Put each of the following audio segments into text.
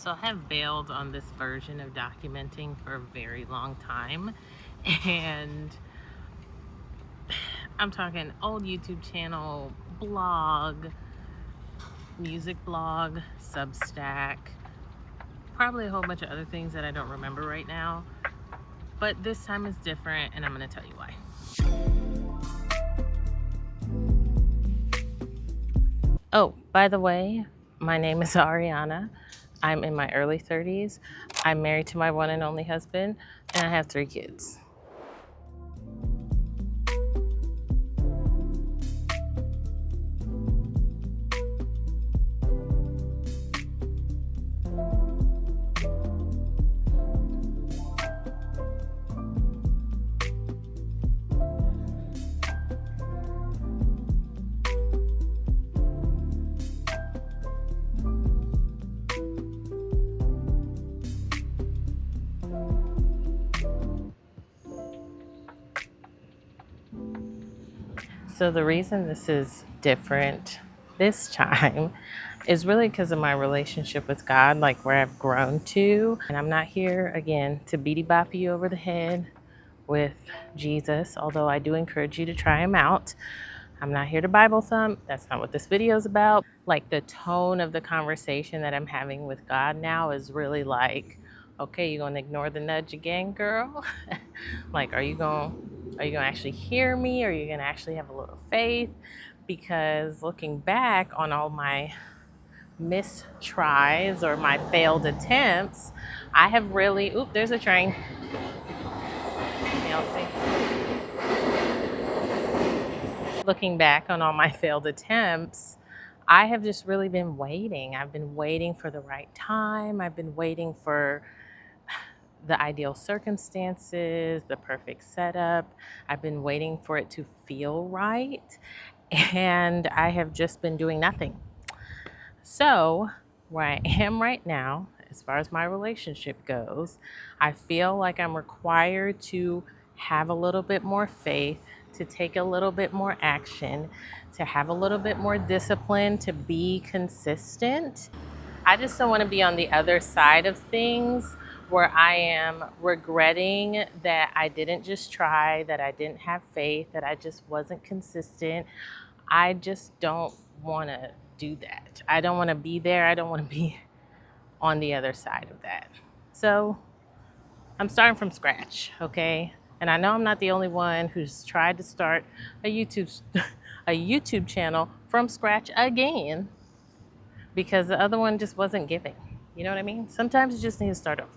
So I have bailed on this version of documenting for a very long time, and I'm talking old YouTube channel, blog, music blog, Substack, probably a whole bunch of other things that I don't remember right now, but this time is different and I'm going to tell you why. Oh, by the way, my name is Ariana. I'm in my early 30s. I'm married to my one and only husband, and I have 3 kids. So the reason this is different this time is really because of my relationship with God, like where I've grown to. And I'm not here again to beady bop you over the head with Jesus, although I do encourage you to try him out. I'm not here to Bible thump. That's not what this video is about. Like, the tone of the conversation that I'm having with God now is really like, okay, you gonna ignore the nudge again, girl? Like, are you gonna actually hear me? Are you gonna actually have a little faith? Because looking back on all my missed tries or my failed attempts, I have really, oop, there's a train. Y'all see? Looking back on all my failed attempts, I have just really been waiting. I've been waiting for the right time. I've been waiting for the ideal circumstances, the perfect setup. I've been waiting for it to feel right. And I have just been doing nothing. So, where I am right now, as far as my relationship goes, I feel like I'm required to have a little bit more faith, to take a little bit more action, to have a little bit more discipline, to be consistent. I just don't want to be on the other side of things where I am regretting that I didn't just try, that I didn't have faith, that I just wasn't consistent. I just don't want to do that. I don't want to be there. I don't want to be on the other side of that. So I'm starting from scratch, okay? And I know I'm not the only one who's tried to start a YouTube channel from scratch again, because the other one just wasn't giving. You know what I mean? Sometimes you just need to start over.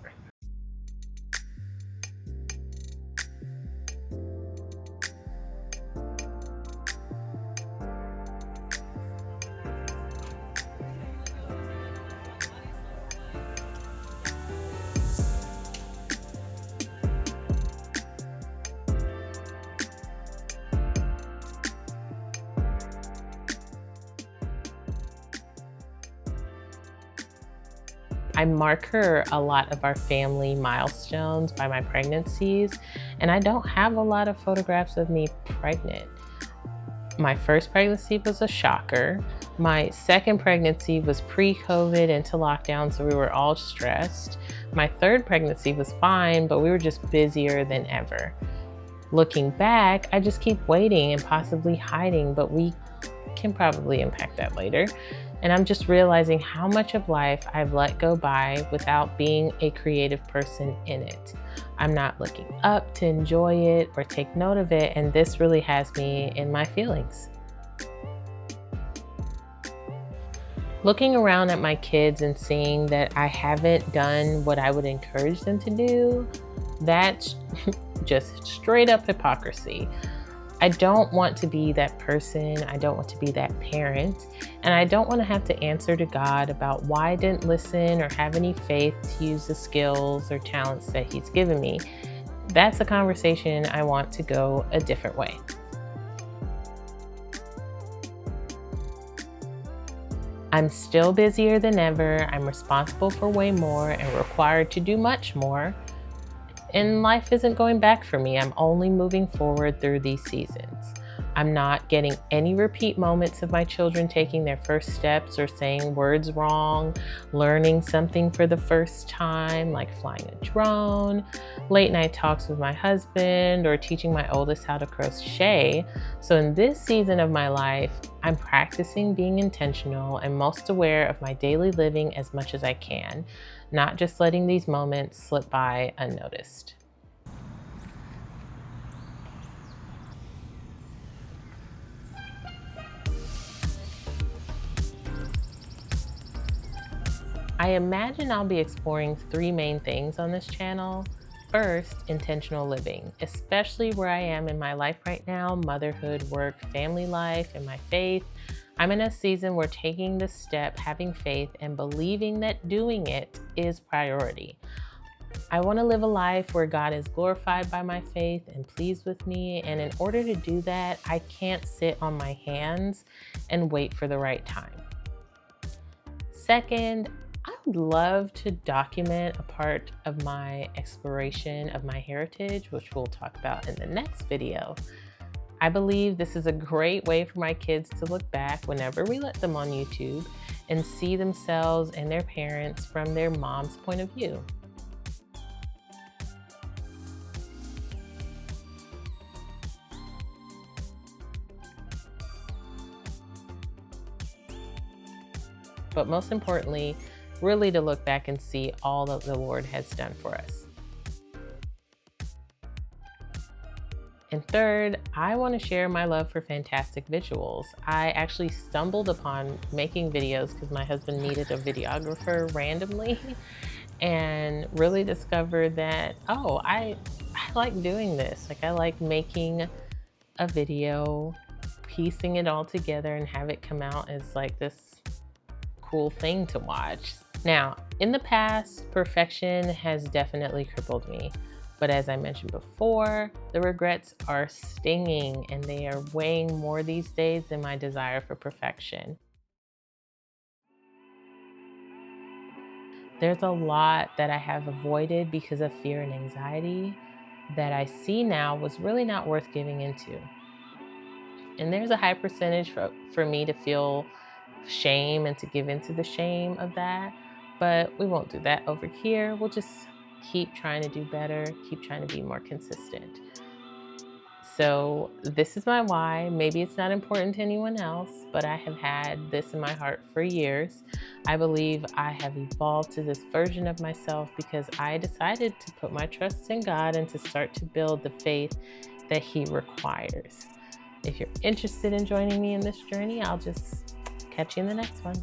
I marker a lot of our family milestones by my pregnancies, and I don't have a lot of photographs of me pregnant. My first pregnancy was a shocker. My second pregnancy was pre-COVID into lockdown, so we were all stressed. My third pregnancy was fine, but we were just busier than ever. Looking back, I just keep waiting and possibly hiding, but we can probably unpack that later. And I'm just realizing how much of life I've let go by without being a creative person in it. I'm not looking up to enjoy it or take note of it, and this really has me in my feelings. Looking around at my kids and seeing that I haven't done what I would encourage them to do, that's just straight up hypocrisy. I don't want to be that person. I don't want to be that parent. And I don't want to have to answer to God about why I didn't listen or have any faith to use the skills or talents that He's given me. That's a conversation I want to go a different way. I'm still busier than ever. I'm responsible for way more and required to do much more. And life isn't going back for me. I'm only moving forward through these seasons. I'm not getting any repeat moments of my children taking their first steps or saying words wrong, learning something for the first time, like flying a drone, late night talks with my husband, or teaching my oldest how to crochet. So in this season of my life, I'm practicing being intentional and most aware of my daily living as much as I can, not just letting these moments slip by unnoticed. I imagine I'll be exploring 3 main things on this channel. First, intentional living, especially where I am in my life right now, motherhood, work, family life, and my faith. I'm in a season where taking this step, having faith, and believing that doing it is priority. I want to live a life where God is glorified by my faith and pleased with me, and in order to do that, I can't sit on my hands and wait for the right time. Second, I would love to document a part of my exploration of my heritage, which we'll talk about in the next video. I believe this is a great way for my kids to look back whenever we let them on YouTube and see themselves and their parents from their mom's point of view. But most importantly, really to look back and see all that the Lord has done for us. And third, I want to share my love for fantastic visuals. I actually stumbled upon making videos because my husband needed a videographer randomly and really discovered that, oh, I like doing this. Like, I like making a video, piecing it all together and have it come out as like this cool thing to watch. Now, in the past, perfection has definitely crippled me. But as I mentioned before, the regrets are stinging and they are weighing more these days than my desire for perfection. There's a lot that I have avoided because of fear and anxiety that I see now was really not worth giving into. And there's a high percentage for me to feel shame and to give into the shame of that. But we won't do that over here. We'll just keep trying to do better, keep trying to be more consistent. So this is my why. Maybe it's not important to anyone else, but I have had this in my heart for years. I believe I have evolved to this version of myself because I decided to put my trust in God and to start to build the faith that He requires. If you're interested in joining me in this journey, I'll just catch you in the next one.